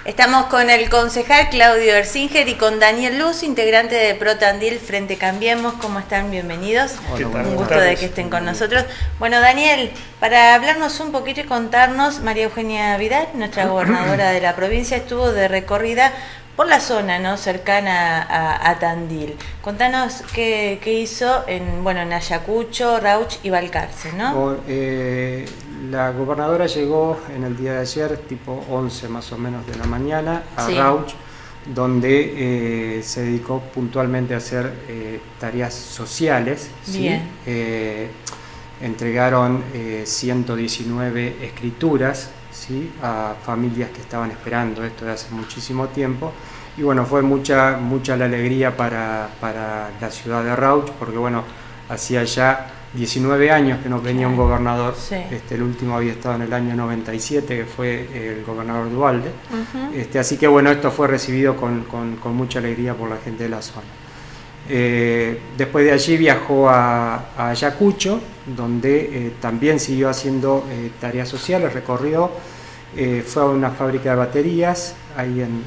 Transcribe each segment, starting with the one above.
Estamos con el concejal Claudio Erzinger y con Daniel Luz, integrante de Pro Tandil Frente Cambiemos. ¿Cómo están? Bienvenidos. Un gusto de que estén con nosotros. Bueno, Daniel, para hablarnos un poquito y contarnos, María Eugenia Vidal, nuestra gobernadora de la provincia, estuvo de recorrida por la zona, ¿no?, cercana a Tandil. Contanos qué hizo en Ayacucho, Rauch y Balcarce, ¿no? La gobernadora llegó en el día de ayer, tipo 11 más o menos de la mañana, a Rauch, donde se dedicó puntualmente a hacer tareas sociales. Bien. ¿Sí? Entregaron 119 escrituras, ¿sí?, a familias que estaban esperando esto de hace muchísimo tiempo. Y bueno, fue mucha la alegría para la ciudad de Rauch, porque bueno, hacía ya 19 años que no venía un gobernador. Sí. El último había estado en el año 97, que fue el gobernador Duhalde. Así que bueno, esto fue recibido con mucha alegría por la gente de la zona. Después de allí viajó a Ayacucho, donde también siguió haciendo tareas sociales, recorrió, fue a una fábrica de baterías ahí en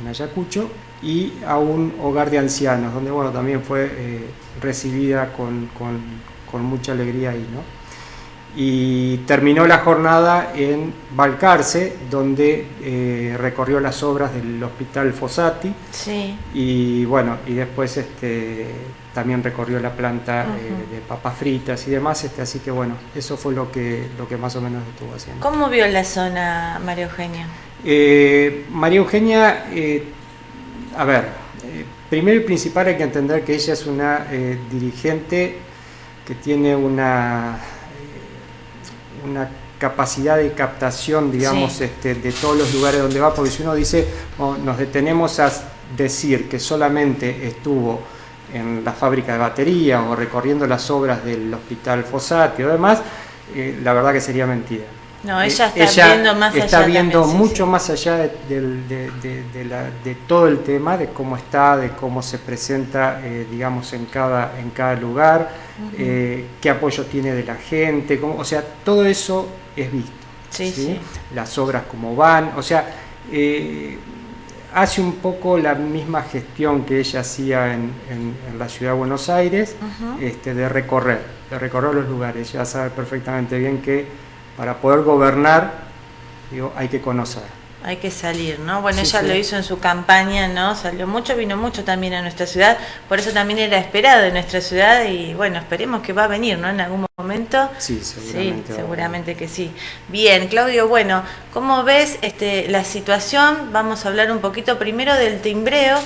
Ayacucho y a un hogar de ancianos, donde bueno, también fue recibida con mucha alegría ahí, ¿no? Y terminó la jornada en Balcarce, donde recorrió las obras del Hospital Fossati. Sí. Y bueno, y después también recorrió la planta de papas fritas y demás, así que bueno, eso fue lo que más o menos estuvo haciendo. ¿Cómo vio la zona, María Eugenia? María Eugenia, primero y principal hay que entender que ella es una dirigente que tiene una capacidad de captación, digamos, de todos los lugares donde va, porque si uno dice, nos detenemos a decir que solamente estuvo en la fábrica de batería o recorriendo las obras del Hospital Fossati o demás, la verdad que sería mentira. No, ella viendo más allá. Está viendo también, mucho más allá de todo el tema, de cómo está, de cómo se presenta, digamos, en cada lugar, qué apoyo tiene de la gente, o sea, todo eso es visto. ¿Sí? Las obras cómo van, o sea, hace un poco la misma gestión que ella hacía en la ciudad de Buenos Aires, de recorrer los lugares. Ella sabe perfectamente bien que para poder gobernar, hay que conocer. Hay que salir, ¿no? Bueno, ella lo hizo en su campaña, ¿no? Salió mucho, vino mucho también a nuestra ciudad, por eso también era esperado en nuestra ciudad y bueno, esperemos que va a venir, ¿no? En algún momento. Sí, seguramente. Sí, seguramente que sí. Bien, Claudio, bueno, ¿cómo ves la situación? Vamos a hablar un poquito primero del timbreo,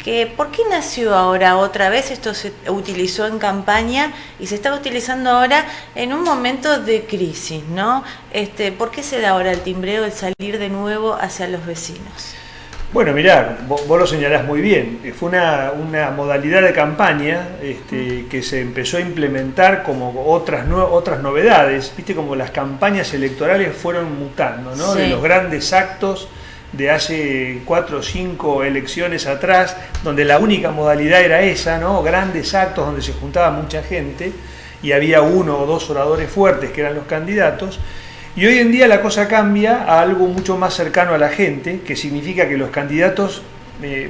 que ¿por qué nació ahora otra vez? Esto se utilizó en campaña y se está utilizando ahora en un momento de crisis, ¿no? ¿Por qué se da ahora el timbreo, el salir de nuevo hacia los vecinos? Bueno, mirá, vos lo señalás muy bien. Fue una modalidad de campaña que se empezó a implementar como otras novedades. Viste como las campañas electorales fueron mutando, ¿no? Sí. De los grandes actos de hace 4 o 5 elecciones atrás, donde la única modalidad era esa, ¿no? Grandes actos donde se juntaba mucha gente y había 1 o 2 oradores fuertes que eran los candidatos. Y hoy en día la cosa cambia a algo mucho más cercano a la gente, que significa que los candidatos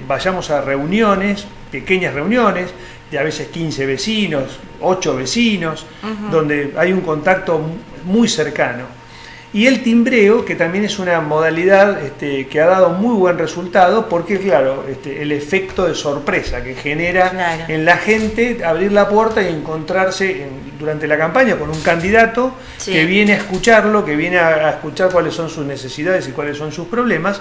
vayamos a reuniones, pequeñas reuniones, de a veces 15 vecinos, 8 vecinos, donde hay un contacto muy cercano. Y el timbreo, que también es una modalidad que ha dado muy buen resultado, porque claro, el efecto de sorpresa que genera en la gente abrir la puerta y encontrarse durante la campaña con un candidato que viene a escucharlo, que viene a escuchar cuáles son sus necesidades y cuáles son sus problemas.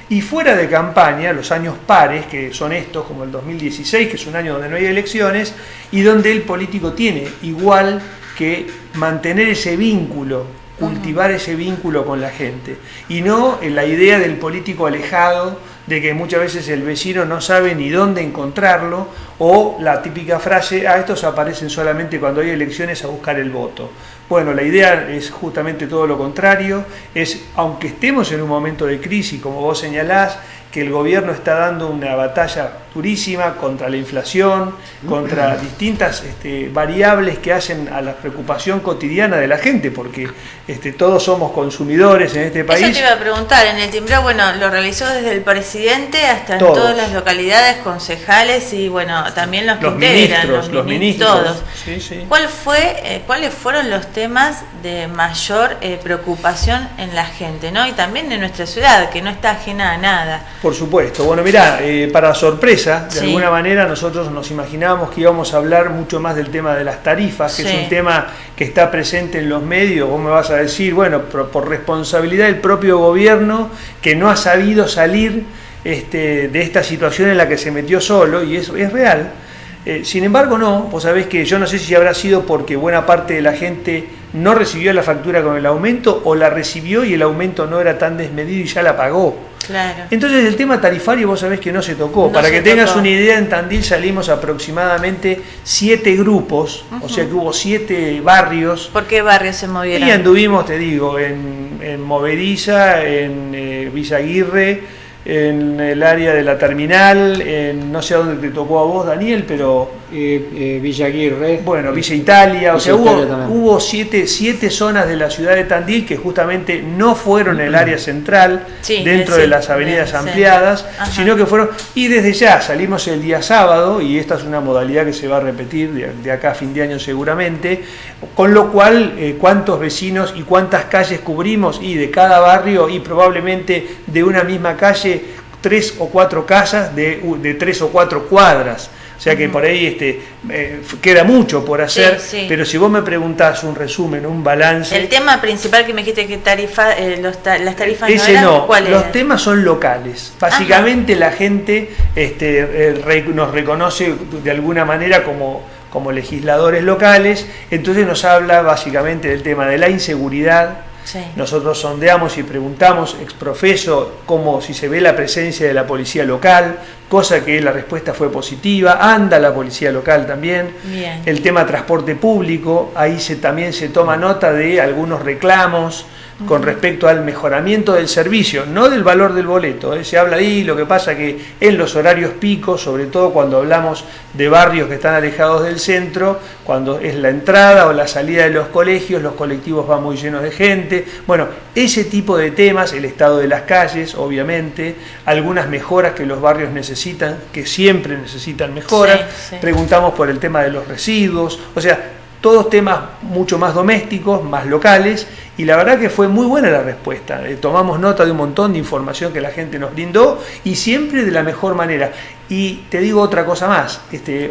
Y fuera de campaña, los años pares, que son estos, como el 2016, que es un año donde no hay elecciones, y donde el político tiene igual que mantener ese vínculo, cultivar ese vínculo con la gente, y no en la idea del político alejado, de que muchas veces el vecino no sabe ni dónde encontrarlo, o la típica frase, estos aparecen solamente cuando hay elecciones a buscar el voto. Bueno, la idea es justamente todo lo contrario, es, aunque estemos en un momento de crisis, como vos señalás, que el gobierno está dando una batalla durísima contra la inflación, contra distintas variables que hacen a la preocupación cotidiana de la gente, porque todos somos consumidores en este país. Eso te iba a preguntar, en el timbreo, bueno, lo realizó desde el presidente hasta Todos. en todas las localidades, concejales y bueno, también los que integran, los ministros, todos. Sí, sí. ¿Cuáles fueron los temas de mayor preocupación en la gente, ¿no? Y también en nuestra ciudad, que no está ajena a nada? Por supuesto. Bueno, mirá, para sorpresa, de Sí. alguna manera nosotros nos imaginábamos que íbamos a hablar mucho más del tema de las tarifas, que Sí. es un tema que está presente en los medios. Vos me vas a decir, bueno, por responsabilidad del propio gobierno, que no ha sabido salir de esta situación en la que se metió solo, y eso es real. Sin embargo, no, vos sabés que yo no sé si habrá sido porque buena parte de la gente no recibió la factura con el aumento, o la recibió y el aumento no era tan desmedido y ya la pagó. Claro. Entonces el tema tarifario vos sabés que no se tocó. No Para se que tengas tocó. una idea, en Tandil salimos aproximadamente 7 grupos, o sea que hubo 7 barrios. ¿Por qué barrios se movieron? Y anduvimos, te digo, en Moveriza, en Villa Aguirre, en el área de la terminal, no sé a dónde te tocó a vos, Daniel, pero Villa Aguirre. bueno, Villa Italia, o sea, Villa Italia también. hubo siete zonas de la ciudad de Tandil que justamente no fueron en el área central, Sí, dentro sí, de las avenidas del ampliadas, centro. Ajá. sino que fueron, y desde ya salimos el día sábado, y esta es una modalidad que se va a repetir de acá a fin de año seguramente, con lo cual, cuántos vecinos y cuántas calles cubrimos, y de cada barrio, y probablemente de una misma calle, 3 o 4 casas de 3 o 4 cuadras. O sea que por ahí queda mucho por hacer, Sí, sí. pero si vos me preguntás un resumen, un balance... El tema principal que me dijiste que las tarifas Ese no eran, no, ¿cuál los era? temas son locales. Básicamente la gente nos reconoce de alguna manera como legisladores locales, entonces nos habla básicamente del tema de la inseguridad. Sí. Nosotros sondeamos y preguntamos ex profeso como si se ve la presencia de la policía local, cosa que la respuesta fue positiva. Anda la policía local también. Bien. El tema transporte público, ahí también se toma nota de algunos reclamos con respecto al mejoramiento del servicio, no del valor del boleto. Se habla ahí, lo que pasa que en los horarios picos, sobre todo cuando hablamos de barrios que están alejados del centro, cuando es la entrada o la salida de los colegios, los colectivos van muy llenos de gente. Bueno, ese tipo de temas, el estado de las calles, obviamente, algunas mejoras que los barrios necesitan, que siempre necesitan mejoras. Sí, sí. Preguntamos por el tema de los residuos, o sea, todos temas mucho más domésticos, más locales, y la verdad que fue muy buena la respuesta. Tomamos nota de un montón de información que la gente nos brindó, y siempre de la mejor manera. Y te digo otra cosa más,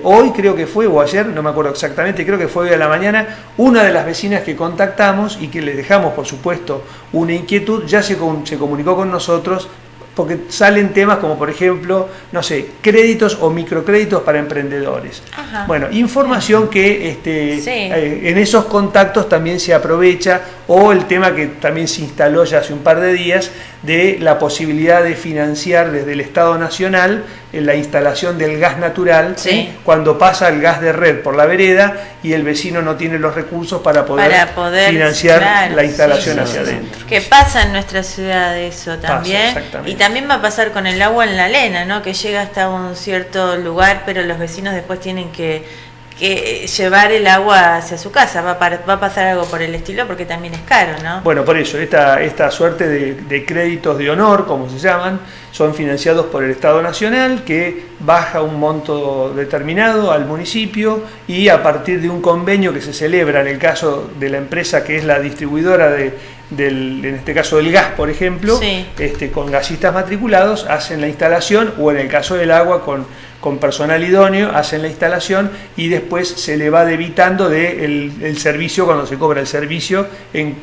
hoy creo que fue, o ayer, no me acuerdo exactamente, creo que fue hoy a la mañana, una de las vecinas que contactamos y que le dejamos, por supuesto, una inquietud, ya se comunicó con nosotros, porque salen temas como, por ejemplo, no sé, créditos o microcréditos para emprendedores. Ajá. Bueno, información que Sí. en esos contactos también se aprovecha, o el tema que también se instaló ya hace un par de días, de la posibilidad de financiar desde el Estado Nacional la instalación del gas natural, Sí. cuando pasa el gas de red por la vereda y el vecino no tiene los recursos para poder financiar claro, la instalación sí, hacia sí, adentro. Que pasa en nuestra ciudad eso también. exactamente. Y también va a pasar con el agua en la Lena, ¿no? Que llega hasta un cierto lugar, pero los vecinos después tienen que llevar el agua hacia su casa. Va a pasar algo por el estilo, porque también es caro, ¿no? Bueno, por eso, esta suerte de créditos de honor, como se llaman, son financiados por el Estado Nacional, que baja un monto determinado al municipio, y a partir de un convenio que se celebra en el caso de la empresa que es la distribuidora en este caso del gas, por ejemplo, Sí. con gasistas matriculados, hacen la instalación, o en el caso del agua con personal idóneo, hacen la instalación, y después se le va debitando el servicio cuando se cobra el servicio,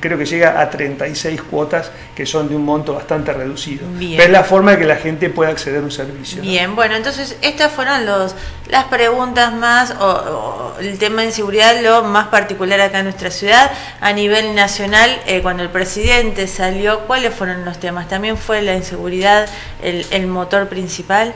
creo que llega a 36 cuotas, que son de un monto bastante reducido. Bien. Pero es la forma de que la gente pueda acceder a un servicio, ¿no? Bien, bueno, entonces estas fueron las preguntas más, o el tema de inseguridad, lo más particular acá en nuestra ciudad. A nivel nacional, cuando el presidente salió, ¿cuáles fueron los temas? ¿También fue la inseguridad el motor principal?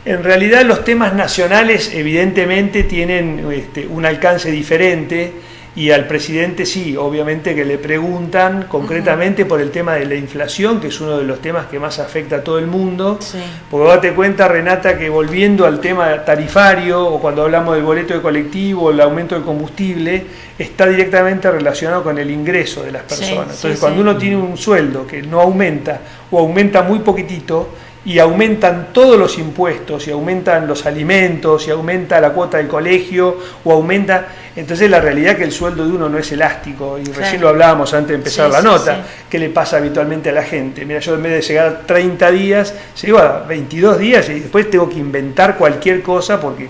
En realidad los temas nacionales evidentemente tienen un alcance diferente. Y al presidente sí, obviamente que le preguntan concretamente por el tema de la inflación, que es uno de los temas que más afecta a todo el mundo. Sí. Porque date cuenta, Renata, que volviendo al tema tarifario, o cuando hablamos del boleto de colectivo, el aumento del combustible, está directamente relacionado con el ingreso de las personas. Entonces, cuando uno tiene un sueldo que no aumenta, o aumenta muy poquitito, y aumentan todos los impuestos, y aumentan los alimentos, y aumenta la cuota del colegio, o aumenta... Entonces la realidad es que el sueldo de uno no es elástico, y recién lo hablábamos antes de empezar la nota, ¿qué le pasa habitualmente a la gente? Mira, yo en vez de llegar a 30 días, llego a 22 días y después tengo que inventar cualquier cosa, porque...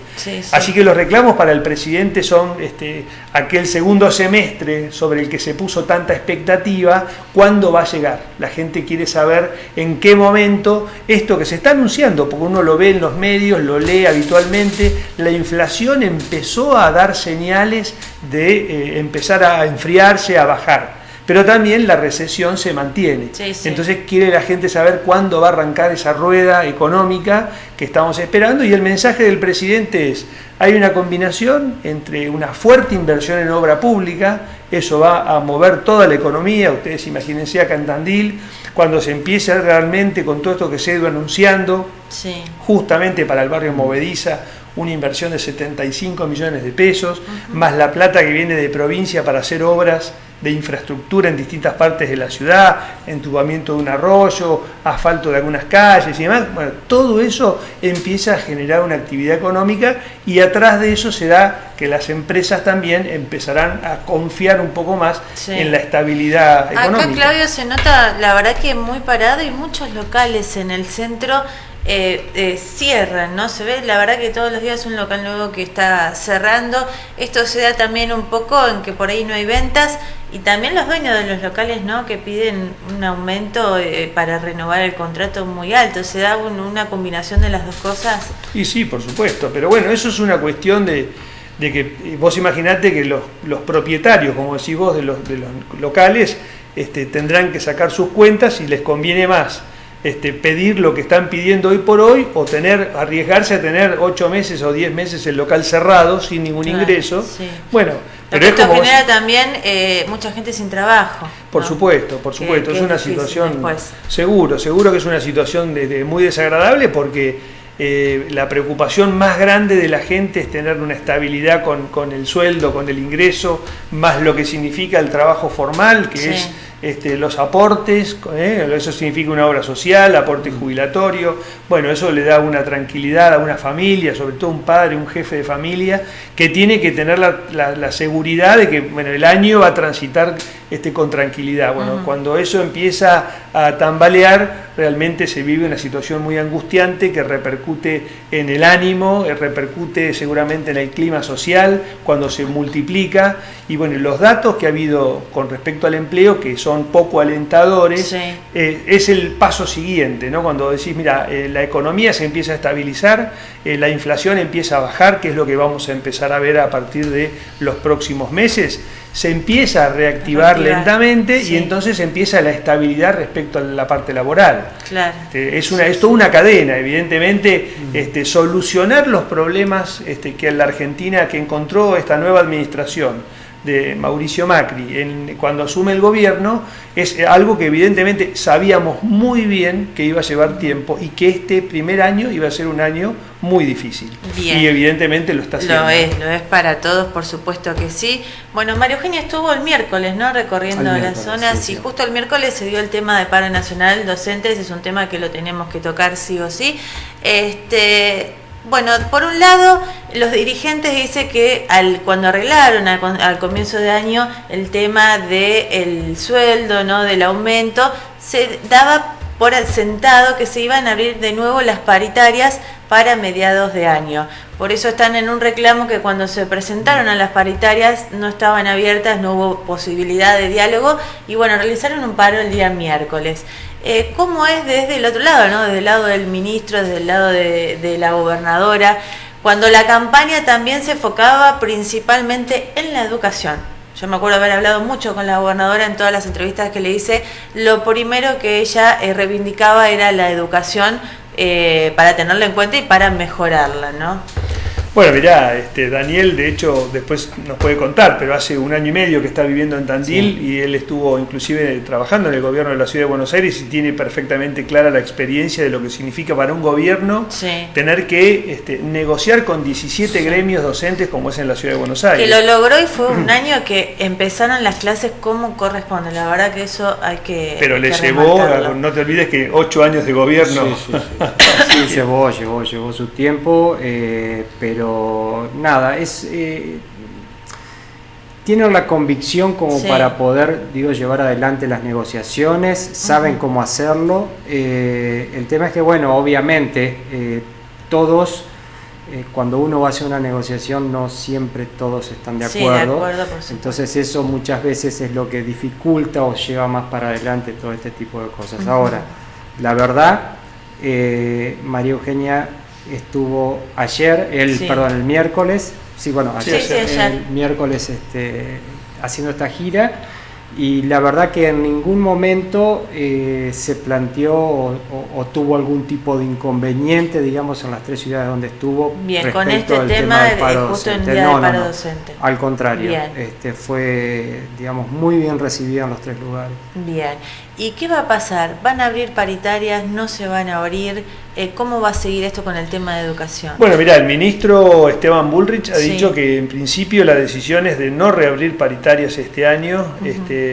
Así que los reclamos para el presidente son aquel segundo semestre sobre el que se puso tanta expectativa, ¿cuándo va a llegar? La gente quiere saber en qué momento esto que se está anunciando, porque uno lo ve en los medios, lo lee habitualmente, la inflación empezó a dar señales de empezar a enfriarse, a bajar, pero también la recesión se mantiene. Entonces quiere la gente saber cuándo va a arrancar esa rueda económica que estamos esperando, y el mensaje del presidente es: hay una combinación entre una fuerte inversión en obra pública, eso va a mover toda la economía. Ustedes imagínense acá en Tandil, cuando se empiece realmente con todo esto que se ha ido anunciando, justamente para el barrio Movediza, una inversión de 75 millones de pesos, más la plata que viene de provincia para hacer obras de infraestructura en distintas partes de la ciudad, entubamiento de un arroyo, asfalto de algunas calles y demás. Bueno, todo eso empieza a generar una actividad económica, y atrás de eso se da que las empresas también empezarán a confiar un poco más en la estabilidad económica. Acá, Claudio, se nota la verdad que muy parado, y muchos locales en el centro cierran, ¿no? Se ve la verdad que todos los días un local nuevo que está cerrando. Esto se da también un poco en que por ahí no hay ventas, y también los dueños de los locales, ¿no?, que piden un aumento para renovar el contrato muy alto. Se da una combinación de las dos cosas. Y sí, por supuesto, pero bueno, eso es una cuestión de que vos imaginate que los propietarios, como decís vos, de los locales, tendrán que sacar sus cuentas, y les conviene más pedir lo que están pidiendo hoy por hoy, o arriesgarse a tener 8 meses o 10 meses el local cerrado sin ningún ingreso. Bueno, pero esto genera también mucha gente sin trabajo. Por supuesto, es una situación, seguro que es una situación muy desagradable, porque la preocupación más grande de la gente es tener una estabilidad con el sueldo, con el ingreso, más lo que significa el trabajo formal, que es los aportes, eso significa una obra social, aporte jubilatorio. Bueno, eso le da una tranquilidad a una familia, sobre todo un padre, un jefe de familia, que tiene que tener la seguridad de que el año va a transitar con tranquilidad. Bueno, cuando eso empieza a tambalear, realmente se vive una situación muy angustiante que repercute en el ánimo, repercute seguramente en el clima social, cuando se multiplica. Y bueno, los datos que ha habido con respecto al empleo, que son poco alentadores, es el paso siguiente, ¿no? Cuando decís, mira, la economía se empieza a estabilizar, la inflación empieza a bajar, que es lo que vamos a empezar a ver a partir de los próximos meses, se empieza a reactivar lentamente, y entonces empieza la estabilidad respecto a la parte laboral. Claro. Es toda una cadena, evidentemente. Solucionar los problemas que en la Argentina, que encontró esta nueva administración de Mauricio Macri cuando asume el gobierno, es algo que evidentemente sabíamos muy bien que iba a llevar tiempo, y que este primer año iba a ser un año muy difícil. Bien. Y evidentemente lo está haciendo. Lo es para todos, por supuesto que sí. Bueno, María Eugenia estuvo el miércoles, ¿no?, recorriendo las zonas, y justo el miércoles se dio el tema de paro nacional docentes. Es un tema que lo tenemos que tocar sí o sí. Bueno, por un lado, los dirigentes dicen que cuando arreglaron al comienzo de año el tema del sueldo, ¿no?, del aumento, se daba por sentado que se iban a abrir de nuevo las paritarias para mediados de año. Por eso están en un reclamo que cuando se presentaron a las paritarias no estaban abiertas, no hubo posibilidad de diálogo, y bueno, realizaron un paro el día miércoles. ¿Cómo es desde el otro lado, ¿no?, desde el lado del ministro, desde el lado de la gobernadora, cuando la campaña también se enfocaba principalmente en la educación? Yo me acuerdo haber hablado mucho con la gobernadora en todas las entrevistas que le hice. Lo primero que ella reivindicaba era la educación, para tenerla en cuenta y para mejorarla, ¿no? Bueno, mirá, Daniel, de hecho, después nos puede contar, pero hace 1 año y medio que está viviendo en Tandil, sí. Y él estuvo inclusive trabajando en el gobierno de la Ciudad de Buenos Aires y tiene perfectamente clara la experiencia de lo que significa para un gobierno, sí, tener que negociar con 17 sí. gremios docentes como es en la Ciudad de Buenos Aires. Que lo logró y fue un año que empezaron las clases como corresponde, la verdad que eso hay que Pero le llevó, no te olvides que 8 años de gobierno. Sí, sí llevó su tiempo, pero nada, tienen la convicción como sí. para poder, llevar adelante las negociaciones, saben cómo hacerlo. El tema es que, bueno, obviamente, todos, cuando uno va a hacer una negociación, no siempre todos están de acuerdo. Sí, de acuerdo, entonces eso muchas veces es lo que dificulta o lleva más para adelante todo este tipo de cosas. Ahora, la verdad, María Eugenia estuvo ayer, el miércoles, el miércoles haciendo esta gira, y la verdad que en ningún momento se planteó o tuvo algún tipo de inconveniente, digamos, en las 3 ciudades donde estuvo. Bien, con este tema del paro docente. Docente. Al contrario, fue, digamos, muy bien recibido en los 3 lugares. Bien. ¿Y qué va a pasar? ¿Van a abrir paritarias? ¿No se van a abrir? ¿Cómo va a seguir esto con el tema de educación? Bueno, mirá, el ministro Esteban Bullrich ha dicho que en principio la decisión es de no reabrir paritarias este año.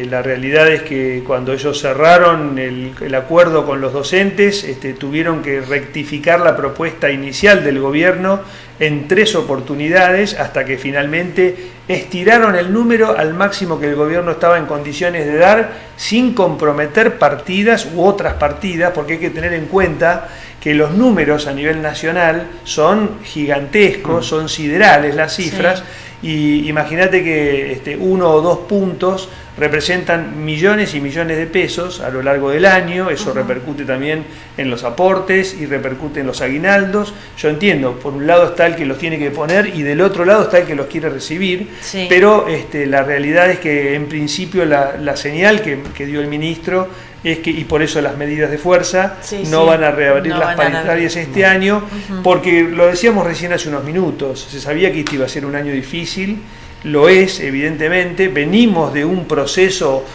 La realidad es que cuando ellos cerraron el acuerdo con los docentes, tuvieron que rectificar la propuesta inicial del gobierno en 3 oportunidades hasta que finalmente estiraron el número al máximo que el gobierno estaba en condiciones de dar sin comprometer partidas u otras partidas, porque hay que tener en cuenta que los números a nivel nacional son gigantescos, son siderales las cifras, y imagínate que 1 o 2 puntos representan millones y millones de pesos a lo largo del año. Eso repercute también en los aportes y repercute en los aguinaldos. Yo entiendo, por un lado está el que los tiene que poner y del otro lado está el que los quiere recibir, pero la realidad es que en principio la señal que dio el ministro es que, y por eso las medidas de fuerza, no van a reabrir las paritarias este año, porque lo decíamos recién hace unos minutos, se sabía que este iba a ser un año difícil, lo es evidentemente, venimos de un proceso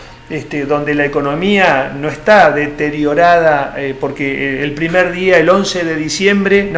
donde la economía no está deteriorada, porque el primer día, el 11 de diciembre,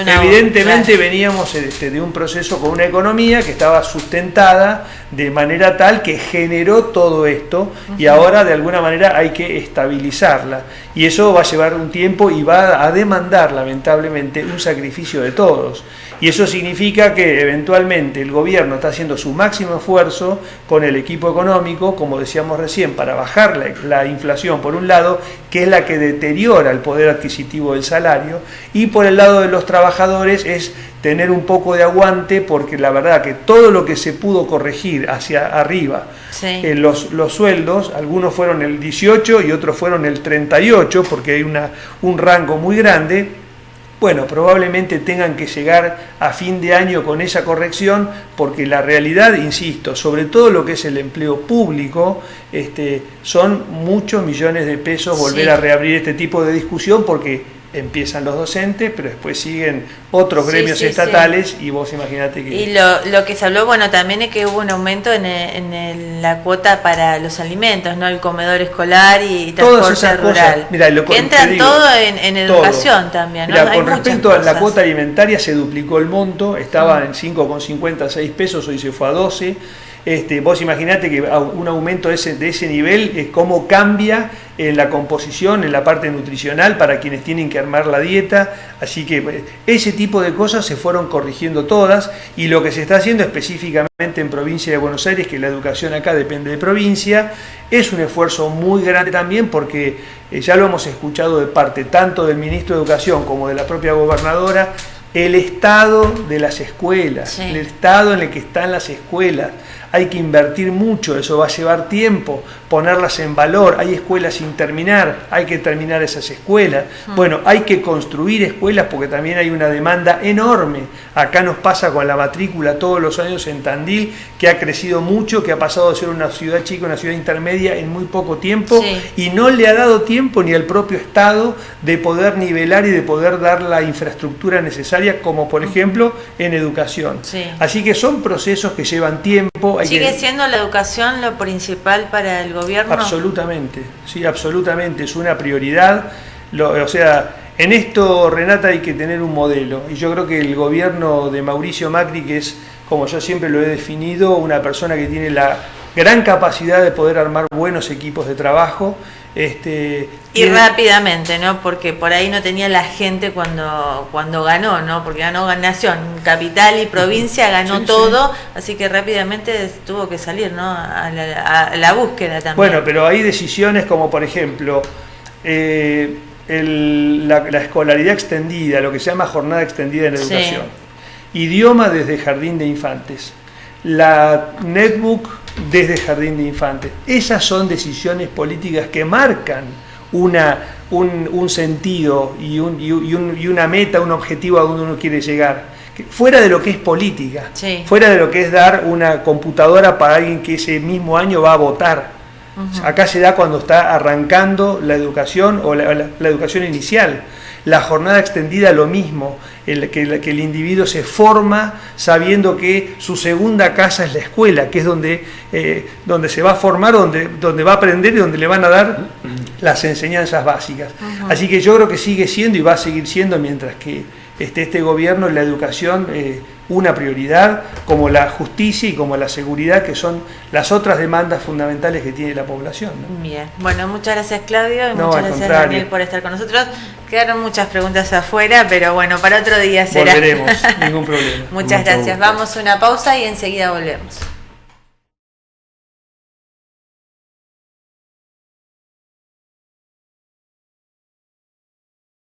evidentemente veníamos de un proceso con una economía que estaba sustentada de manera tal que generó todo esto, y ahora de alguna manera hay que estabilizarla, y eso va a llevar un tiempo y va a demandar lamentablemente un sacrificio de todos. Y eso significa que eventualmente el gobierno está haciendo su máximo esfuerzo con el equipo económico, como decíamos recién, para bajar la inflación por un lado, que es la que deteriora el poder adquisitivo del salario, y por el lado de los trabajadores es tener un poco de aguante, porque la verdad que todo lo que se pudo corregir hacia arriba, los sueldos, algunos fueron el 18 y otros fueron el 38, porque hay un rango muy grande. Bueno, probablemente tengan que llegar a fin de año con esa corrección, porque la realidad, insisto, sobre todo lo que es el empleo público, son muchos millones de pesos volver a reabrir este tipo de discusión, porque empiezan los docentes, pero después siguen otros gremios estatales, y vos imaginate que... Y lo que se habló, bueno, también es que hubo un aumento en la cuota para los alimentos, ¿no? El comedor escolar y transporte rural. Mirá, que entran todo en educación también, ¿no? Mirá, con respecto a la cuota alimentaria, se duplicó el monto, estaba en 5,56 pesos, hoy se fue a 12. Vos imaginate que un aumento de ese nivel, cómo cambia en la composición, en la parte nutricional para quienes tienen que armar la dieta. Así que ese tipo de cosas se fueron corrigiendo todas, y lo que se está haciendo específicamente en provincia de Buenos Aires, que la educación acá depende de provincia, es un esfuerzo muy grande también, porque ya lo hemos escuchado de parte tanto del ministro de Educación como de la propia gobernadora, el estado de las escuelas, el estado en el que están las escuelas. Hay que invertir mucho, eso va a llevar tiempo, ponerlas en valor. Hay escuelas sin terminar, hay que terminar esas escuelas. Bueno, hay que construir escuelas, porque también hay una demanda enorme. Acá nos pasa con la matrícula todos los años en Tandil, que ha crecido mucho, que ha pasado de ser una ciudad chica a una ciudad intermedia en muy poco tiempo, y no le ha dado tiempo ni al propio Estado de poder nivelar y de poder dar la infraestructura necesaria áreas, como por ejemplo en educación. Sí. Así que son procesos que llevan tiempo. ¿Sigue siendo la educación lo principal para el gobierno? Absolutamente, sí, absolutamente, es una prioridad. O sea, en esto, Renata, hay que tener un modelo, y yo creo que el gobierno de Mauricio Macri, que es, como yo siempre lo he definido, una persona que tiene la gran capacidad de poder armar buenos equipos de trabajo. Y rápidamente, ¿no? Porque por ahí no tenía la gente cuando ganó, ¿no? Porque ganó Nación, capital y provincia, ganó sí, todo, sí. Así que rápidamente tuvo que salir, ¿no? A la búsqueda también. Bueno, pero hay decisiones como, por ejemplo, la escolaridad extendida, lo que se llama jornada extendida en educación, sí. Idioma desde jardín de infantes, la netbook desde jardín de infantes. Esas son decisiones políticas que marcan un sentido y una meta, un objetivo a donde uno quiere llegar, fuera de lo que es política, sí. Fuera de lo que es dar una computadora para alguien que ese mismo año va a votar. Acá se da cuando está arrancando la educación o la educación inicial. La jornada extendida lo mismo, que el individuo se forma sabiendo que su segunda casa es la escuela, que es donde se va a formar, donde va a aprender y donde le van a dar las enseñanzas básicas. Así que yo creo que sigue siendo y va a seguir siendo, mientras que este gobierno, la educación una prioridad, como la justicia y como la seguridad, que son las otras demandas fundamentales que tiene la población, ¿no? Bien, bueno, muchas gracias Claudio y muchas gracias Daniel por estar con nosotros. Quedaron muchas preguntas afuera, pero bueno, para otro día será. Volveremos, ningún problema. Muchas gracias. Vamos a una pausa y enseguida volvemos.